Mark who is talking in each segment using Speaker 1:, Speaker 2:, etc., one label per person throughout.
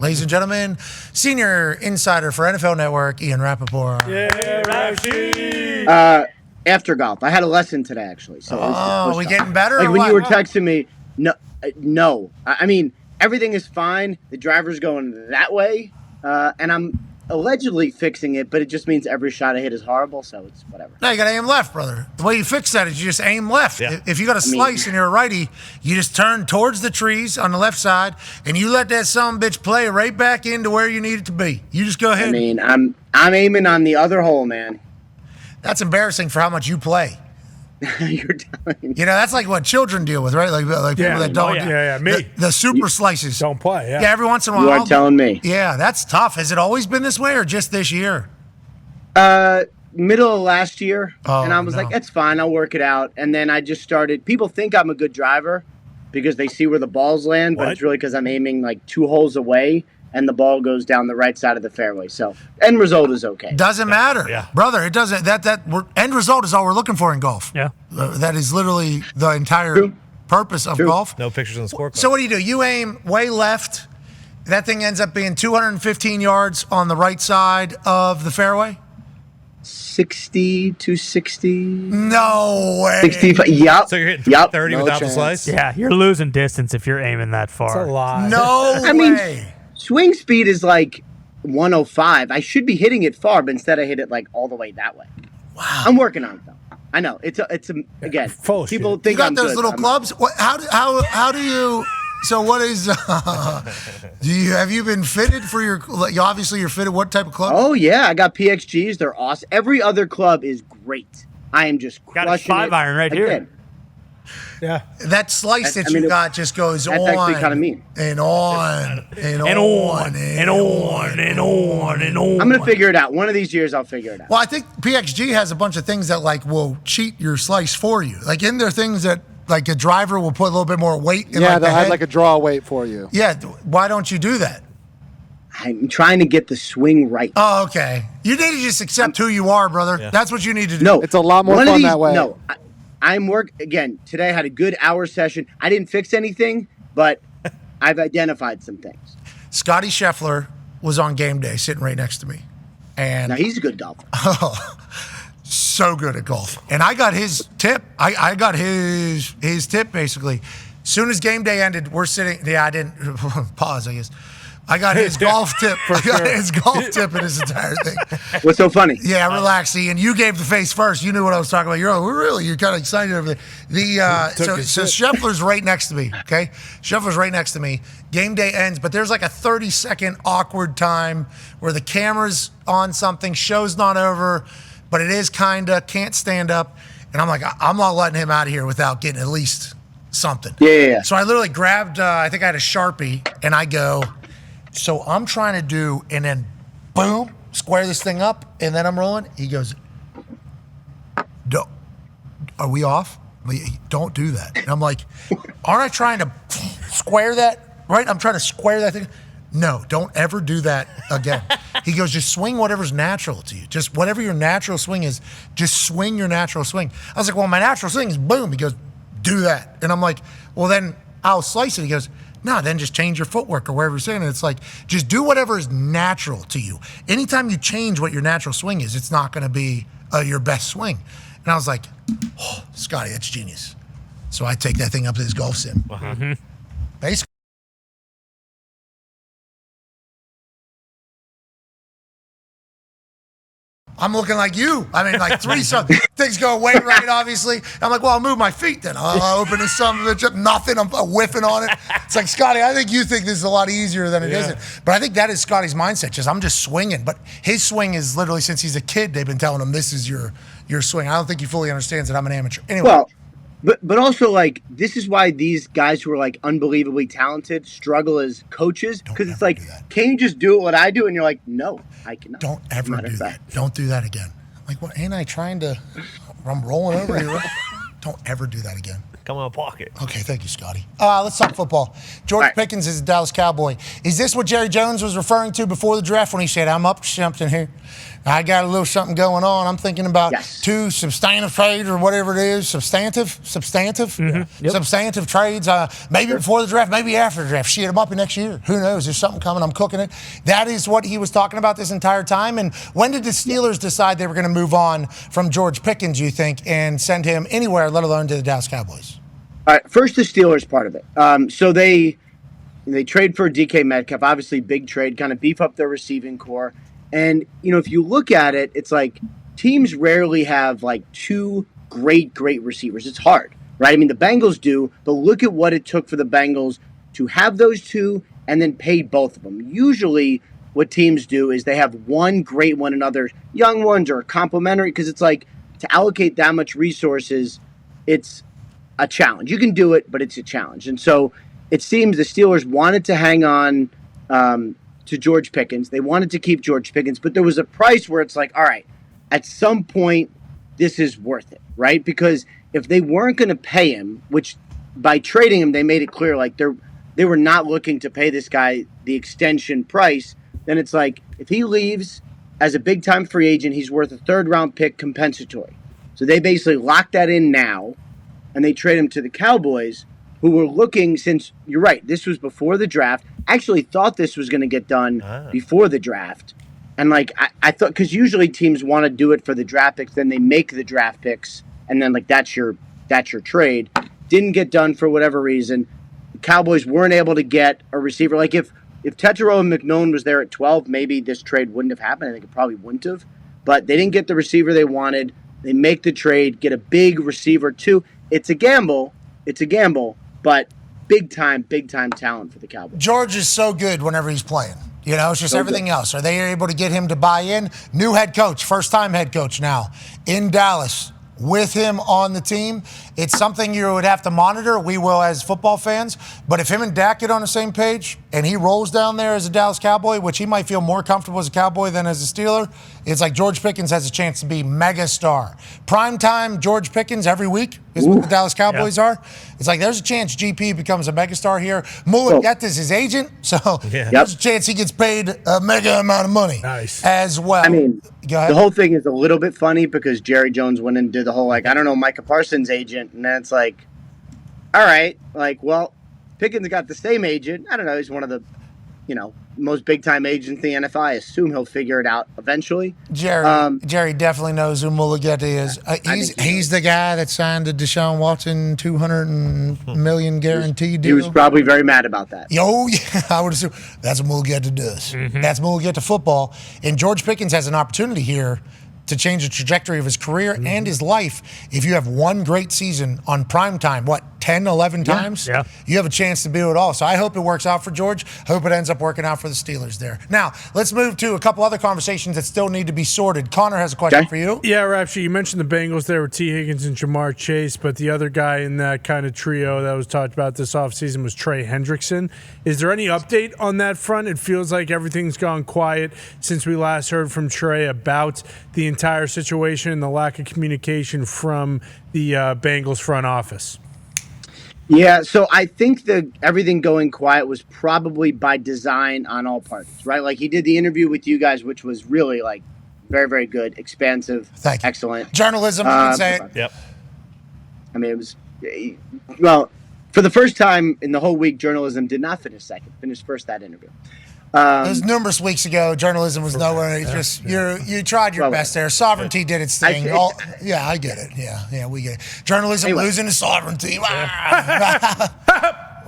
Speaker 1: Ladies and gentlemen, senior insider for NFL Network, Ian Rapoport.
Speaker 2: Yeah, Rashi.
Speaker 3: After golf, I had a lesson today actually. So
Speaker 1: we getting better?
Speaker 3: Like
Speaker 1: or
Speaker 3: when
Speaker 1: what?
Speaker 3: you were texting me, no. I mean, everything is fine. The driver's going that way, and I'm allegedly fixing it, but it just means every shot I hit is horrible. So it's whatever.
Speaker 1: No, you got to aim left, brother. The way you fix that is you just aim left.
Speaker 4: Yeah.
Speaker 1: If you got a slice and you're a righty, you just turn towards the trees on the left side, and you let that sumbitch play right back into where you need it to be. You just go ahead.
Speaker 3: I mean, I'm aiming on the other hole, man.
Speaker 1: That's embarrassing for how much you play.
Speaker 3: You're telling me.
Speaker 1: You know, that's like what children deal with, right? Like people that don't.
Speaker 2: Me.
Speaker 1: The super slices.
Speaker 2: Don't play,
Speaker 1: Yeah, every once in a while.
Speaker 3: You are telling me.
Speaker 1: Yeah, that's tough. Has it always been this way or just this year?
Speaker 3: Middle of last year, and I was
Speaker 1: no.
Speaker 3: like, "It's fine, I'll work it out." And then I just started. People think I'm a good driver because they see where the balls land, but it's really because I'm aiming like 2 holes away, and the ball goes down the right side of the fairway. So end result is okay.
Speaker 1: Doesn't matter,
Speaker 4: Yeah.
Speaker 1: brother. It doesn't. End result is all we're looking for in golf.
Speaker 2: Yeah.
Speaker 1: That is literally the entire
Speaker 3: True.
Speaker 1: purpose of golf.
Speaker 4: No pictures on the scorecard.
Speaker 1: So what do? You aim way left. That thing ends up being 215 yards on the right side of the fairway.
Speaker 3: 60 to 60.
Speaker 1: No way.
Speaker 3: 65. Yep.
Speaker 4: So you're hitting
Speaker 3: Yep.
Speaker 4: 30
Speaker 5: No
Speaker 4: without
Speaker 5: chance.
Speaker 4: the slice?
Speaker 6: Yeah, you're losing distance if you're aiming that far.
Speaker 2: That's a lot.
Speaker 1: No
Speaker 3: I mean,
Speaker 1: way.
Speaker 3: swing speed is like 105. I should be hitting it far, but instead I hit it like all the way that way.
Speaker 1: Wow.
Speaker 3: I'm working on it though. I know it's again.
Speaker 2: Full of
Speaker 3: People
Speaker 2: shit.
Speaker 3: think
Speaker 1: You got
Speaker 3: I'm
Speaker 1: those
Speaker 3: good.
Speaker 1: little
Speaker 3: I'm-
Speaker 1: clubs. What, how do you? So what is? Have you been fitted for your? Obviously, you're fitted. What type of club?
Speaker 3: Oh yeah, I got PXGs. They're awesome. Every other club is great. I am just
Speaker 6: Got a
Speaker 3: crushing
Speaker 6: 5-iron right here.
Speaker 3: Again,
Speaker 2: Yeah.
Speaker 1: That slice that
Speaker 3: I mean,
Speaker 1: you got just goes
Speaker 3: that's
Speaker 1: on
Speaker 3: actually kinda mean.
Speaker 1: and on and
Speaker 6: And
Speaker 1: on
Speaker 6: on, and on, and on, and on.
Speaker 3: I'm gonna figure it out. One of these years, I'll figure it out.
Speaker 1: Well, I think PXG has a bunch of things that like will cheat your slice for you. Like, in there things that like a driver will put a little bit more weight in
Speaker 5: Yeah,
Speaker 1: like the
Speaker 5: they'll
Speaker 1: head.
Speaker 5: have like a draw weight for you.
Speaker 1: Yeah, why don't you do that?
Speaker 3: I'm trying to get the swing right.
Speaker 1: Oh, okay. You need to just accept who you are, brother.
Speaker 4: Yeah.
Speaker 1: That's what you need to do.
Speaker 3: No,
Speaker 5: It's a lot more
Speaker 3: one of
Speaker 5: fun
Speaker 3: these-
Speaker 5: that way.
Speaker 3: No, I'm again today. I had a good hour session. I didn't fix anything, but I've identified some things.
Speaker 1: Scotty Scheffler was on game day sitting right next to me. And
Speaker 3: Now he's a good golfer.
Speaker 1: so good at golf. And I got his tip. I got his tip basically. Soon as game day ended, we're sitting. Yeah, I didn't pause, I guess. I got his golf tip. I got his golf tip in his entire thing.
Speaker 3: What's so funny?
Speaker 1: Yeah, relax, Ian. You gave the face first. You knew what I was talking about. You're kind of excited over there. So Scheffler's right next to me. Okay, Scheffler's right next to me. Game day ends, but there's like a 30-second awkward time where the camera's on something, show's not over, but it is kinda can't stand up, and I'm like, I'm not letting him out of here without getting at least something.
Speaker 3: Yeah.
Speaker 1: So I literally grabbed. I think I had a Sharpie, and I go. So I'm trying to do, and then boom, square this thing up, and then I'm rolling. He goes, are we off? Don't do that. And I'm like, aren't I trying to square that? Right? I'm trying to square that thing. No, don't ever do that again. He goes, just swing whatever's natural to you. Just whatever your natural swing is, just swing your natural swing. I was like, well, my natural swing is boom. He goes, do that. And I'm like, well, then I'll slice it. He goes, no, then just change your footwork or wherever you're saying it. It's like, just do whatever is natural to you. Anytime you change what your natural swing is, it's not going to be your best swing. And I was like, oh, Scotty, that's genius. So I take that thing up to his golf sim. Basically. I'm looking like you. I mean, like things go way right, obviously. I'm like, well, I'll move my feet then. I'll open this son of a bitch up. Nothing. I'm whiffing on it. It's like, Scotty, I think you think this is a lot easier than it isn't. But I think that is Scotty's mindset. I'm just swinging. But his swing is literally, since he's a kid, they've been telling him this is your swing. I don't think he fully understands that I'm an amateur. Anyway.
Speaker 3: Well, but also like this is why these guys who are like unbelievably talented struggle as coaches because it's like, can you just do what I do? And you're like, no, I cannot.
Speaker 1: Don't ever do that. Don't do that again. I'm like, what? Ain't I trying to? I'm rolling over here. Don't ever do that again.
Speaker 4: Come on, pocket.
Speaker 1: Okay, thank you, Scotty. Let's talk football. George Pickens is a Dallas Cowboy. Is this what Jerry Jones was referring to before the draft when he said, I'm up to something here? I got a little something going on. I'm thinking about
Speaker 3: Yes.
Speaker 1: 2 substantive trades or whatever it is. Substantive trades. Maybe before the draft, maybe after the draft. Shit, it might be next year. Who knows? There's something coming. I'm cooking it. That is what he was talking about this entire time. And when did the Steelers decide they were going to move on from George Pickens, you think, and send him anywhere, let alone to the Dallas Cowboys?
Speaker 3: All right, first the Steelers part of it. So they trade for DK Metcalf, obviously big trade, kind of beef up their receiving core. And, if you look at it, it's like teams rarely have like 2 great receivers. It's hard, right? I mean, the Bengals do, but look at what it took for the Bengals to have those 2 and then pay both of them. Usually what teams do is they have one great one and other young ones or complementary, because it's like to allocate that much resources, it's a challenge. You can do it, but it's a challenge. And so it seems the Steelers wanted to hang on to George Pickens. They wanted to keep George Pickens, but there was a price where it's like, all right, at some point, this is worth it, right? Because if they weren't going to pay him, which by trading him, they made it clear, like they were not looking to pay this guy the extension price, then it's like, if he leaves as a big-time free agent, he's worth a third-round pick compensatory. So they basically locked that in now, and they trade him to the Cowboys, who were looking, since, you're right, this was before the draft. I actually thought this was going to get done before the draft. And, like, I thought, because usually teams want to do it for the draft picks, then they make the draft picks, and then, like, that's your trade. Didn't get done for whatever reason. The Cowboys weren't able to get a receiver. Like, if Tetero and McMillan was there at 12, maybe this trade wouldn't have happened. I think it probably wouldn't have. But they didn't get the receiver they wanted. They make the trade, get a big receiver, too. It's a gamble, but big time talent for the Cowboys.
Speaker 1: George is so good whenever he's playing. It's just everything else. Are they able to get him to buy in? New head coach, first-time head coach now in Dallas with him on the team. It's something you would have to monitor. We will as football fans. But if him and Dak get on the same page and he rolls down there as a Dallas Cowboy, which he might feel more comfortable as a Cowboy than as a Steeler, it's like George Pickens has a chance to be mega star. Primetime George Pickens every week is what the Dallas Cowboys are. It's like there's a chance GP becomes a mega star here. Mullet is his agent, so there's a chance he gets paid a mega amount of money as well.
Speaker 3: I mean, the whole thing is a little bit funny because Jerry Jones went and did the whole, like, I don't know, Micah Parsons' agent, and then it's like, all right, like, well, Pickens got the same agent. I don't know, he's one of the, most big-time agents in the NFL. I assume he'll figure it out eventually.
Speaker 1: Jerry definitely knows who Mulligeta is. He's the guy that signed the Deshaun Watson $200 million guarantee deal.
Speaker 3: He was probably very mad about that.
Speaker 1: Oh, yeah, I would assume. That's what Mulligeta does. That's Mulligeta football. And George Pickens has an opportunity here to change the trajectory of his career and his life. If you have one great season on primetime, 10, 11 times?
Speaker 6: Yeah.
Speaker 1: You have a chance to do it all. So I hope it works out for George. Hope it ends up working out for the Steelers there. Now, let's move to a couple other conversations that still need to be sorted. Connor has a question for you.
Speaker 2: Yeah, Rapshi, you mentioned the Bengals there with T. Higgins and Jamar Chase, but the other guy in that kind of trio that was talked about this offseason was Trey Hendrickson. Is there any update on that front? It feels like everything's gone quiet since we last heard from Trey about the entire situation and the lack of communication from the Bengals front office.
Speaker 3: Yeah, so I think that everything going quiet was probably by design on all parties, right? Like, he did the interview with you guys, which was really, like, very, very good, expansive, excellent.
Speaker 1: Journalism, you can say it.
Speaker 6: Yep.
Speaker 3: I mean, it was, well, for the first time in the whole week, journalism did not finish second, finished first that interview.
Speaker 1: It was numerous weeks ago. Journalism was nowhere. It's just you tried your best there. Sovereignty did its thing. I get it. Yeah, we get it. Journalism losing to sovereignty. We're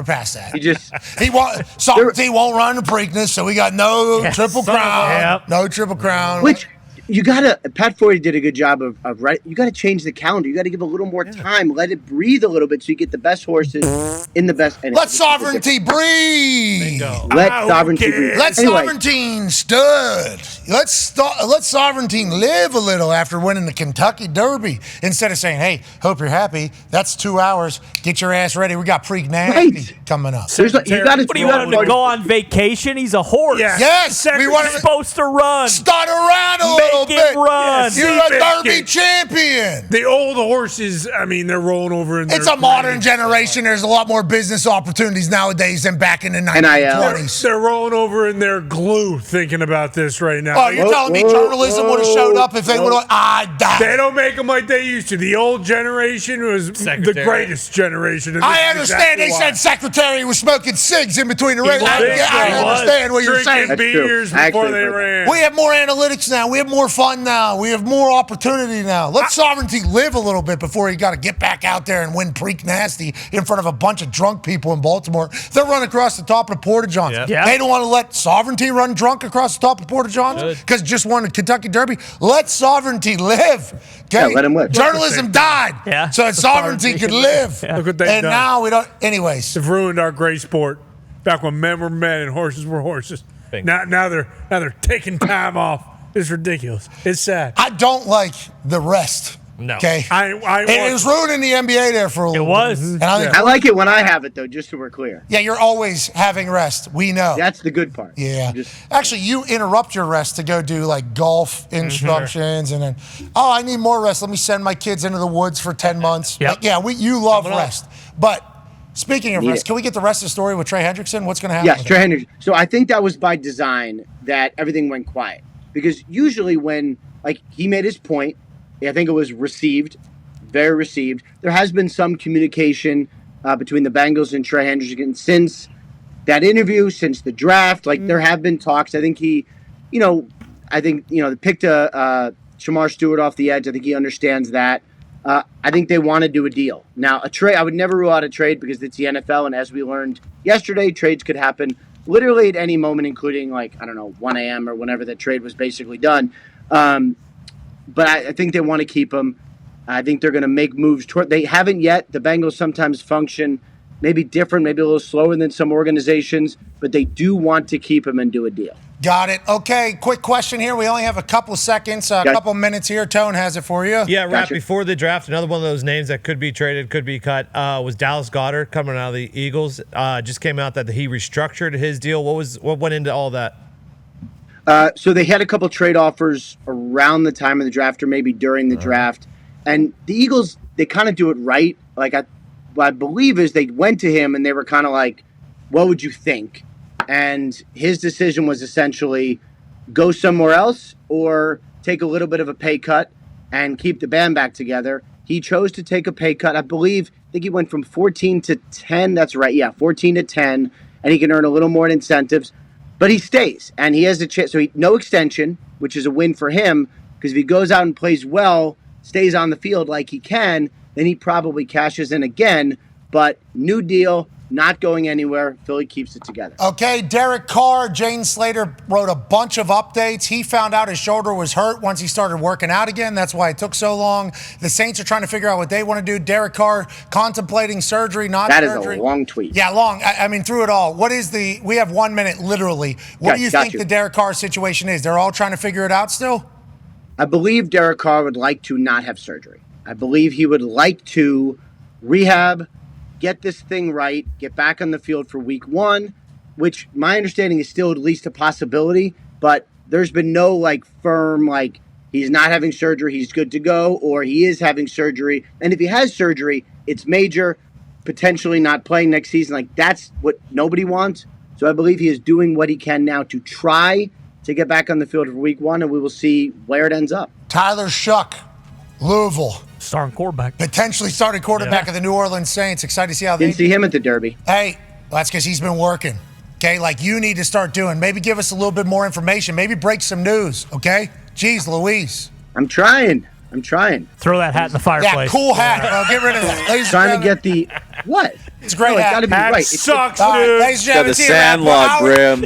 Speaker 1: past that. Sovereignty won't run the Preakness, so we got no triple crown. No triple crown.
Speaker 3: Which you gotta. Pat Forty did a good job of right. You gotta change the calendar. You gotta give a little more time. Let it breathe a little bit so you get the best horses in the best.
Speaker 1: Let sovereignty breathe.
Speaker 3: Let sovereignty breathe.
Speaker 1: Let sovereignty stud. Let sovereignty live a little after winning the Kentucky Derby. Instead of saying, "Hey, hope you're happy." That's 2 hours. Get your ass ready. We got Preak Nasty coming up.
Speaker 6: What do you want him to go on vacation? He's a horse.
Speaker 1: Yes. We want him
Speaker 6: supposed to run.
Speaker 1: Start around a little little
Speaker 6: Make it
Speaker 1: bit.
Speaker 6: run.
Speaker 1: You're a Derby
Speaker 2: Seabiscuit.
Speaker 1: champion.
Speaker 2: The old horses, I mean, they're rolling over in their
Speaker 1: It's a modern
Speaker 2: graves.
Speaker 1: generation. There's a lot more business opportunities nowadays than back in the
Speaker 3: NIL.
Speaker 1: 1920s.
Speaker 2: They're rolling over in their glue thinking about this right now.
Speaker 1: Oh, you're telling me journalism would have showed up if they would have? I died.
Speaker 2: They don't make them like they used to. The old generation was the greatest generation. And this
Speaker 1: I
Speaker 2: is
Speaker 1: understand.
Speaker 2: exactly
Speaker 1: They
Speaker 2: why.
Speaker 1: said secretary was smoking cigs in between the races.
Speaker 2: was.
Speaker 1: I
Speaker 2: He
Speaker 1: understand what you're
Speaker 2: Drinking
Speaker 1: saying.
Speaker 3: That's true.
Speaker 2: beers
Speaker 3: I
Speaker 2: before
Speaker 3: actually
Speaker 2: they
Speaker 3: heard
Speaker 2: ran.
Speaker 1: We have more analytics now. We have more fun now. We have more opportunity now. Let sovereignty live a little bit before you got to get back out there and win Preak Nasty in front of a bunch of drunk people in Baltimore. They'll run across the top of the Porta Johns.
Speaker 4: Yep.
Speaker 6: Yeah.
Speaker 1: They don't want to let sovereignty run drunk across the top of Porta Johns because just won the Kentucky Derby. Let sovereignty live. Okay?
Speaker 3: Yeah, let 'em live.
Speaker 1: Journalism died
Speaker 6: Yeah.
Speaker 1: so that sovereignty could live.
Speaker 2: Look what they've
Speaker 1: And
Speaker 2: done.
Speaker 1: now we don't. Anyways.
Speaker 2: They've ruined our great sport. Back when men were men and horses were horses.
Speaker 4: Bingo.
Speaker 2: Now they're taking time off. It's ridiculous. It's sad.
Speaker 1: I don't like the rest.
Speaker 4: No.
Speaker 1: Okay.
Speaker 2: I
Speaker 1: It was ruining the NBA there for a little
Speaker 6: was.
Speaker 1: bit. And I think,
Speaker 3: I like it when I have it, though, just so we're clear.
Speaker 1: yeah, you're always having rest. We know.
Speaker 3: That's the good part.
Speaker 1: Yeah.
Speaker 3: Just-
Speaker 1: Actually, you interrupt your rest to go do like golf instructions and then, oh, I need more rest. Let me send my kids into the woods for 10 months.
Speaker 6: Yep.
Speaker 1: Like, yeah, you love
Speaker 4: Coming up.
Speaker 1: rest. But speaking of
Speaker 3: Need
Speaker 1: rest,
Speaker 3: it.
Speaker 1: can we get the rest of the story with Trey Hendrickson? What's going to happen?
Speaker 3: Yes,
Speaker 1: with
Speaker 3: Trey
Speaker 1: him?
Speaker 3: Hendrickson. So I think that was by design that everything went quiet. Because usually when, like, he made his point, I think it was received, very received. There has been some communication between the Bengals and Trey Hendrickson since that interview, since the draft. Like, there have been talks. I think he, they picked Shamar Stewart off the edge. I think he understands that. I think they want to do a deal. Now, a trade, I would never rule out a trade because it's the NFL, and as we learned yesterday, trades could happen literally at any moment, including 1 a.m. or whenever that trade was basically done. But I think they want to keep him. I think they're going to make moves toward. They haven't yet. The Bengals sometimes function maybe different, maybe a little slower than some organizations, but they do want to keep him and do a deal.
Speaker 1: Got it. Okay, quick question here. We only have a couple seconds, a couple minutes here. Tone has it for you.
Speaker 4: Yeah, Rap,
Speaker 3: Gotcha.
Speaker 4: before the draft, another one of those names that could be traded, could be cut, was Dallas Goedert coming out of the Eagles. Just came out that he restructured his deal. What went into all that?
Speaker 3: So they had a couple trade offers around the time of the draft or maybe during the draft. And the Eagles, they kind of do it right. Like, what I believe is they went to him and they were kind of like, what would you think? And his decision was essentially go somewhere else or take a little bit of a pay cut and keep the band back together. He chose to take a pay cut. I think he went from 14 to 10. That's right. Yeah, 14 to 10. And he can earn a little more in incentives. But he stays. And he has a chance. So no extension, which is a win for him. Because if he goes out and plays well, stays on the field like he can, then he probably cashes in again. But new deal, not going anywhere. Philly keeps it together.
Speaker 1: Okay, Derek Carr, Jane Slater wrote a bunch of updates. He found out his shoulder was hurt once he started working out again. That's why it took so long. The Saints are trying to figure out what they want to do. Derek Carr contemplating surgery, not
Speaker 3: That is
Speaker 1: surgery.
Speaker 3: a long tweet.
Speaker 1: Yeah, long. I mean, through it all. We have 1 minute, literally. What do you
Speaker 3: Got
Speaker 1: think
Speaker 3: you.
Speaker 1: the Derek Carr situation is? They're all trying to figure it out still?
Speaker 3: I believe Derek Carr would like to not have surgery. I believe he would like to rehab, get this thing right, get back on the field for week 1, which my understanding is still at least a possibility, but there's been no firm, he's not having surgery, he's good to go, or he is having surgery. And if he has surgery, it's major, potentially not playing next season. That's what nobody wants. So I believe he is doing what he can now to try to get back on the field for week 1, and we will see where it ends up.
Speaker 1: Tyler Shuck, Louisville,
Speaker 6: Starting quarterback.
Speaker 1: potentially starting quarterback of the New Orleans Saints. Excited to see how they
Speaker 3: Didn't see him at the Derby.
Speaker 1: Hey, that's because he's been working. Okay, you need to start doing. Maybe give us a little bit more information. Maybe break some news. Okay, jeez, Louise.
Speaker 3: I'm trying.
Speaker 6: Throw that hat in the fireplace.
Speaker 1: Yeah, cool hat. Get rid of that. Ladies and
Speaker 3: Trying to
Speaker 1: gentlemen,
Speaker 3: get the what?
Speaker 1: It's a great
Speaker 3: No, it's
Speaker 1: hat.
Speaker 3: got to be
Speaker 2: Hat
Speaker 3: right. It's
Speaker 2: sucks,
Speaker 1: All right,
Speaker 2: dude.
Speaker 1: ladies and
Speaker 5: Got
Speaker 1: gentlemen,
Speaker 5: the
Speaker 1: see you, man.
Speaker 5: Sandlot
Speaker 1: Howard-
Speaker 5: brim.